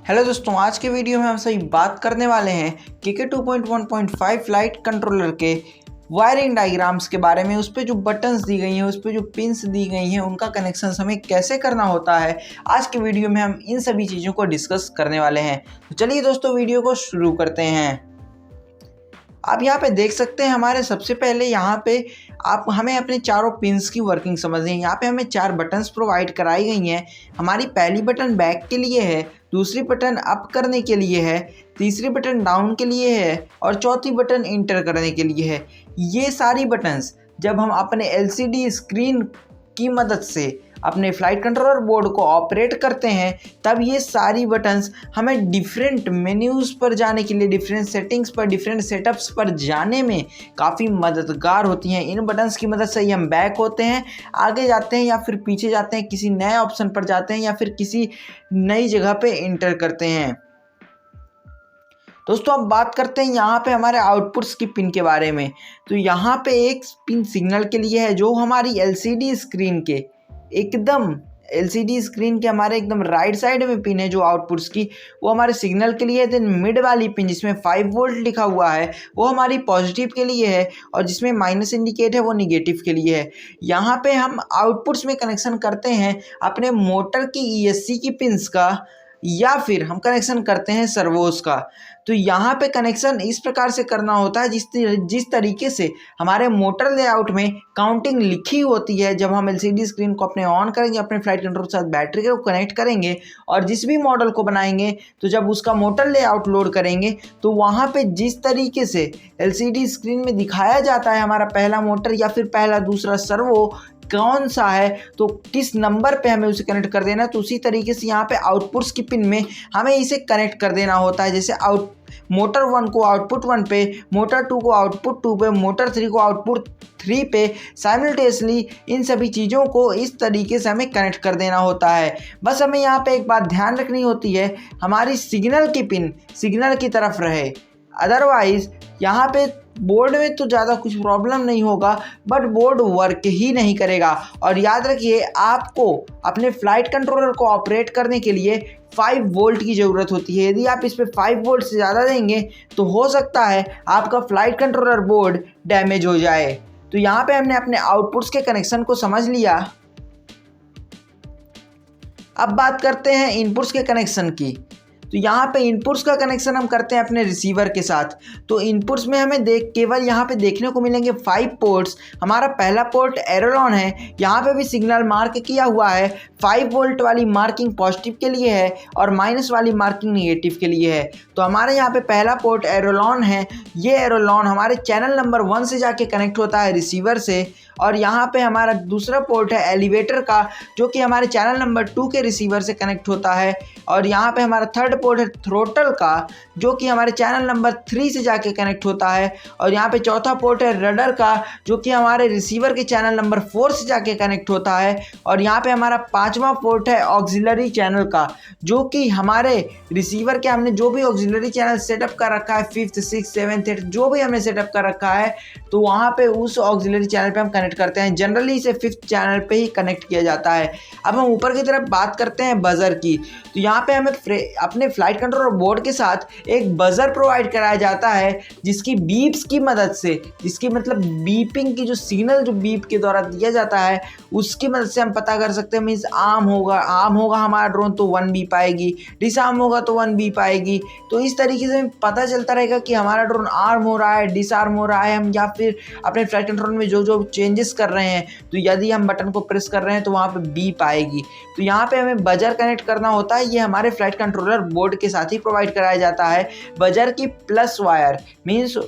Hello दोस्तों, आज के वीडियो में हम सभी बात करने वाले हैं KK 2.1.5 लाइट कंट्रोलर के वायरिंग डायग्राम्स के बारे में। उस पर जो बटन्स दी गई हैं, उस पर जो पिंस दी गई हैं, उनका कनेक्शन हमें कैसे करना होता है। आज के वीडियो में हम इन सभी चीज़ों को डिस्कस करने वाले हैं। तो चलिए दोस्तों, वीडियो को शुरू करते हैं। आप यहाँ पे देख सकते हैं, हमारे सबसे पहले यहाँ पे आप हमें अपने चारों पिंस की वर्किंग समझनी है। यहाँ पे हमें 4 बटन्स प्रोवाइड कराई गई हैं। हमारी पहली बटन बैक के लिए है, दूसरी बटन अप करने के लिए है, तीसरी बटन डाउन के लिए है और चौथी बटन इंटर करने के लिए है। ये सारी बटन्स जब हम अपने LCD स्क्रीन की मदद से अपने फ्लाइट कंट्रोलर बोर्ड को ऑपरेट करते हैं, तब ये सारी बटन्स हमें डिफरेंट मेन्यूज़ पर जाने के लिए, डिफरेंट सेटिंग्स पर, डिफरेंट सेटअप्स पर जाने में काफ़ी मददगार होती हैं। इन बटन्स की मदद से ही हम बैक होते हैं, आगे जाते हैं या फिर पीछे जाते हैं, किसी नए ऑप्शन पर जाते हैं या फिर किसी नई जगह पे इंटर करते हैं। दोस्तों, अब बात करते हैं यहाँ पे हमारे आउटपुट्स की पिन के बारे में। तो यहाँ पे एक पिन सिग्नल के लिए है, जो हमारी LCD स्क्रीन के हमारे एकदम राइट साइड में पिन है जो आउटपुट्स की, वो हमारे सिग्नल के लिए है। देन मिड वाली पिन जिसमें 5 वोल्ट लिखा हुआ है, वो हमारी पॉजिटिव के लिए है, और जिसमें माइनस इंडिकेट है वो निगेटिव के लिए है। यहाँ पे हम आउटपुट्स में कनेक्शन करते हैं अपने मोटर की ESC की पिन्स का, या फिर हम कनेक्शन करते हैं सर्वोस का। तो यहाँ पे कनेक्शन इस प्रकार से करना होता है जिस तरीके से हमारे मोटर लेआउट में काउंटिंग लिखी होती है। जब हम LCD स्क्रीन को अपने ऑन करेंगे, अपने फ्लाइट कंट्रोल के साथ बैटरी को कनेक्ट करेंगे और जिस भी मॉडल को बनाएंगे, तो जब उसका मोटर लेआउट लोड करेंगे, तो वहाँ पे जिस तरीके से LCD स्क्रीन में दिखाया जाता है हमारा पहला मोटर या फिर पहला दूसरा सर्वो कौन सा है, तो किस नंबर पे हमें उसे कनेक्ट कर देना है, तो उसी तरीके से यहाँ पे आउटपुट्स की पिन में हमें इसे कनेक्ट कर देना होता है। जैसे मोटर 1 को आउटपुट 1 पे, मोटर 2 को आउटपुट 2 पे, मोटर 3 को आउटपुट 3 पे, साइमल्टेनियसली इन सभी चीज़ों को इस तरीके से हमें कनेक्ट कर देना होता है। बस हमें यहाँ पे एक बात ध्यान रखनी होती है, हमारी सिग्नल की पिन सिग्नल की तरफ रहे। अदरवाइज़ यहाँ पे बोर्ड में तो ज़्यादा कुछ प्रॉब्लम नहीं होगा, बट बोर्ड वर्क ही नहीं करेगा। और याद रखिए, आपको अपने फ्लाइट कंट्रोलर को ऑपरेट करने के लिए 5 वोल्ट की ज़रूरत होती है। यदि आप इस पे 5 वोल्ट से ज़्यादा देंगे, तो हो सकता है आपका फ्लाइट कंट्रोलर बोर्ड डैमेज हो जाए। तो यहाँ पे हमने अपने आउटपुट्स के कनेक्शन को समझ लिया। अब बात करते हैं इनपुट्स के कनेक्शन की। तो यहाँ पे इनपुट्स का कनेक्शन हम करते हैं अपने रिसीवर के साथ। तो इनपुट्स में हमें केवल यहाँ पे देखने को मिलेंगे 5 पोर्ट्स। हमारा पहला पोर्ट एरोलॉन है, यहाँ पे भी सिग्नल मार्क किया हुआ है। 5 वोल्ट वाली मार्किंग पॉजिटिव के लिए है और माइनस वाली मार्किंग निगेटिव के लिए है। तो हमारे यहाँ पे पहला पोर्ट एरोलॉन है। ये एरोलॉन हमारे चैनल नंबर 1 से जाके कनेक्ट होता है रिसीवर से। और यहाँ पे हमारा दूसरा पोर्ट है एलिवेटर का, जो कि हमारे चैनल नंबर 2 के रिसीवर से कनेक्ट होता है। और यहाँ पे हमारा थर्ड पोर्ट है थ्रोटल का, जो कि हमारे चैनल नंबर 3 से जाके कनेक्ट होता है। और यहाँ पे चौथा पोर्ट है रडर का, जो कि हमारे रिसीवर के चैनल नंबर 4 से जाके कनेक्ट होता है। और यहाँ पे हमारा 5वां पोर्ट है ऑक्सिलरी चैनल का, जो कि हमारे रिसीवर के हमने जो भी ऑक्सिलरी चैनल सेटअप कर रखा है, 5th 6th 7th 8th जो भी हमने सेटअप कर रखा है, तो वहाँ पे उस ऑक्सिलरी चैनल पे हम कनेक्ट करते हैं। जनरली इसे 5th चैनल पे ही कनेक्ट किया जाता है। अब हम ऊपर की तरफ बात करते हैं बजर की। तो यहाँ पे हमें अपने फ्लाइट कंट्रोलर बोर्ड के साथ एक बजर प्रोवाइड कराया जाता है, जिसकी बीप्स की मदद से, जिसकी मतलब बीपिंग की जो सिग्नल जो बीप के द्वारा दिया जाता है, उसकी मदद से हम पता कर सकते हैं। मीन्स आर्म होगा हमारा ड्रोन तो 1 बीप आएगी, डिसआर्म होगा तो 1 बीप आएगी। तो इस तरीके से पता चलता रहेगा कि हमारा ड्रोन आर्म हो रहा है, डिसआर्म हो रहा है, हम या फिर अपने फ्लाइट कंट्रोल में जो चेंजेस कर रहे हैं। तो यदि हम बटन को प्रेस कर रहे हैं, तो वहाँ पे बीप आएगी। तो यहाँ पे हमें बजर कनेक्ट करना होता है। ये हमारे फ्लाइट कंट्रोलर बोर्ड के साथ ही प्रोवाइड कराया जाता है। बजर की plus wire means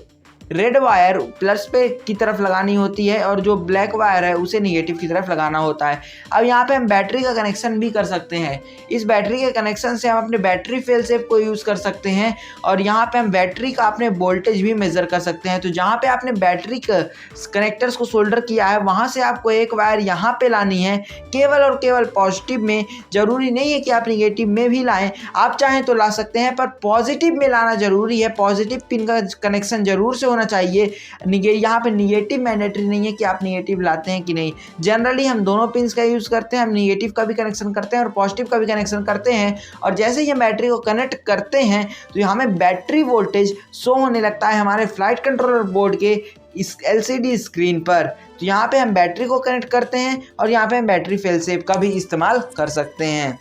red wire plus पे की तरफ लगानी होती है, और जो ब्लैक वायर है उसे निगेटिव की तरफ लगाना होता है। अब यहाँ पे हम बैटरी का कनेक्शन भी कर सकते हैं। इस बैटरी के कनेक्शन से हम अपने बैटरी फेल सेफ को यूज़ कर सकते हैं, और यहाँ पे हम बैटरी का अपने वोल्टेज भी मेज़र कर सकते हैं। तो जहाँ पे आपने बैटरी कनेक्टर्स को सोल्डर किया है, वहाँ से आपको एक वायर यहाँ पे लानी है, केवल और केवल पॉजिटिव में। ज़रूरी नहीं है कि आप निगेटिव में भी लाएँ, आप चाहें तो ला सकते हैं, पर पॉजिटिव में लाना ज़रूरी है। पॉजिटिव पिन का कनेक्शन ज़रूर से होना चाहिए। यहाँ पे निगेटिव मैंडेटरी नहीं है कि आप निगेटिव लाते हैं कि नहीं। जनरली हम दोनों पिंस का यूज़ करते हैं, हम निगेटिव का भी कनेक्शन करते हैं और पॉजिटिव का भी कनेक्शन करते हैं। और जैसे ही हम बैटरी को कनेक्ट करते हैं तो हमें बैटरी वोल्टेज शो होने लगता है हमारे फ्लाइट कंट्रोलर बोर्ड के इस LCD स्क्रीन पर। तो यहाँ पे हम बैटरी को कनेक्ट करते हैं और यहाँ पे हम बैटरी फेल सेव का भी इस्तेमाल कर सकते हैं।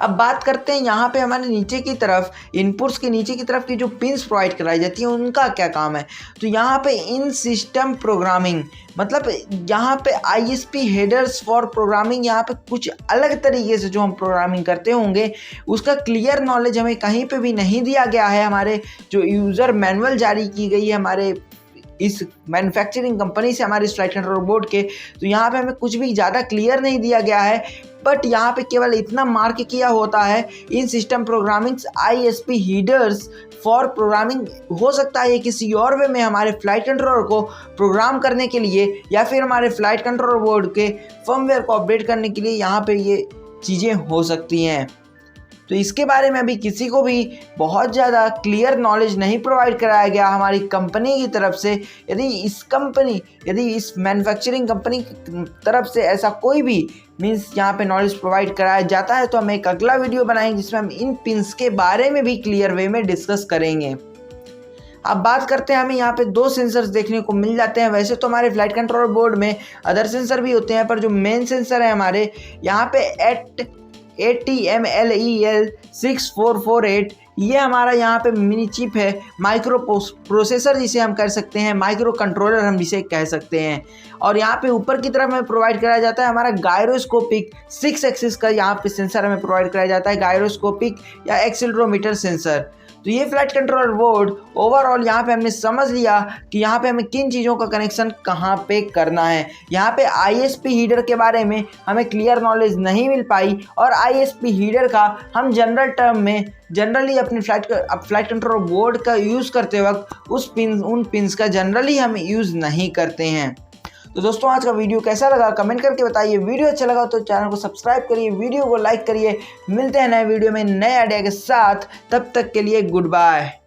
अब बात करते हैं यहाँ पे हमारे नीचे की तरफ, इनपुट्स के नीचे की तरफ की जो पिंस प्रोवाइड कराई जाती है उनका क्या काम है। तो यहाँ पे इन सिस्टम प्रोग्रामिंग, मतलब यहाँ पे ISP हेडर्स फॉर प्रोग्रामिंग, यहाँ पे कुछ अलग तरीके से जो हम प्रोग्रामिंग करते होंगे उसका क्लियर नॉलेज हमें कहीं पे भी नहीं दिया गया है। हमारे जो यूज़र मैनुअल जारी की गई है हमारे इस मैन्युफैक्चरिंग कंपनी से हमारे फ्लाइट कंट्रोलर बोर्ड के, तो यहाँ पे हमें कुछ भी ज़्यादा क्लियर नहीं दिया गया है। बट यहाँ पे केवल इतना मार्क किया होता है in system programmings ISP headers for programming. हो सकता है किसी और वे में हमारे फ्लाइट कंट्रोलर को प्रोग्राम करने के लिए या फिर हमारे फ्लाइट कंट्रोलर बोर्ड के फर्मवेयर को अपडेट करने के लिए यहाँ पे ये चीज़ें हो सकती हैं। तो इसके बारे में अभी किसी को भी बहुत ज़्यादा क्लियर नॉलेज नहीं प्रोवाइड कराया गया हमारी कंपनी की तरफ से। यदि इस मैन्युफैक्चरिंग कंपनी की तरफ से ऐसा कोई भी मीन्स यहाँ पे नॉलेज प्रोवाइड कराया जाता है तो हम एक अगला वीडियो बनाएंगे जिसमें हम इन पिंस के बारे में भी क्लियर वे में डिस्कस करेंगे। अब बात करते हैं, हमें यहाँ पे 2 सेंसर्स देखने को मिल जाते हैं। वैसे तो हमारे फ्लाइट कंट्रोलर बोर्ड में अदर सेंसर भी होते हैं, पर जो मेन सेंसर है हमारे यहाँ पे ATMEL6448, ये हमारा यहाँ पे मिनी चिप है, माइक्रो प्रोसेसर जिसे हम कर सकते हैं, माइक्रो कंट्रोलर हम जिसे कह सकते हैं। और यहाँ पे ऊपर की तरफ हमें प्रोवाइड कराया जाता है हमारा गायरोस्कोपिक 6 एक्सिस का यहाँ पे सेंसर हमें प्रोवाइड कराया जाता है, गायरोस्कोपिक या एक्सीलरोमीटर सेंसर। तो ये फ्लाइट कंट्रोलर बोर्ड ओवरऑल यहाँ पे हमने समझ लिया कि यहाँ पे हमें किन चीज़ों का कनेक्शन कहाँ पे करना है। यहाँ पे ISP हीडर के बारे में हमें क्लियर नॉलेज नहीं मिल पाई और ISP हीडर का हम जनरल टर्म में जनरली अपने फ्लाइट कंट्रोलर बोर्ड का यूज़ करते वक्त उन पिंस का जनरली हम यूज़ नहीं करते हैं। तो दोस्तों आज का वीडियो कैसा लगा कमेंट करके बताइए। वीडियो अच्छा लगा तो चैनल को सब्सक्राइब करिए, वीडियो को लाइक करिए। मिलते हैं नए वीडियो में नए आइडिया के साथ, तब तक के लिए गुड बाय।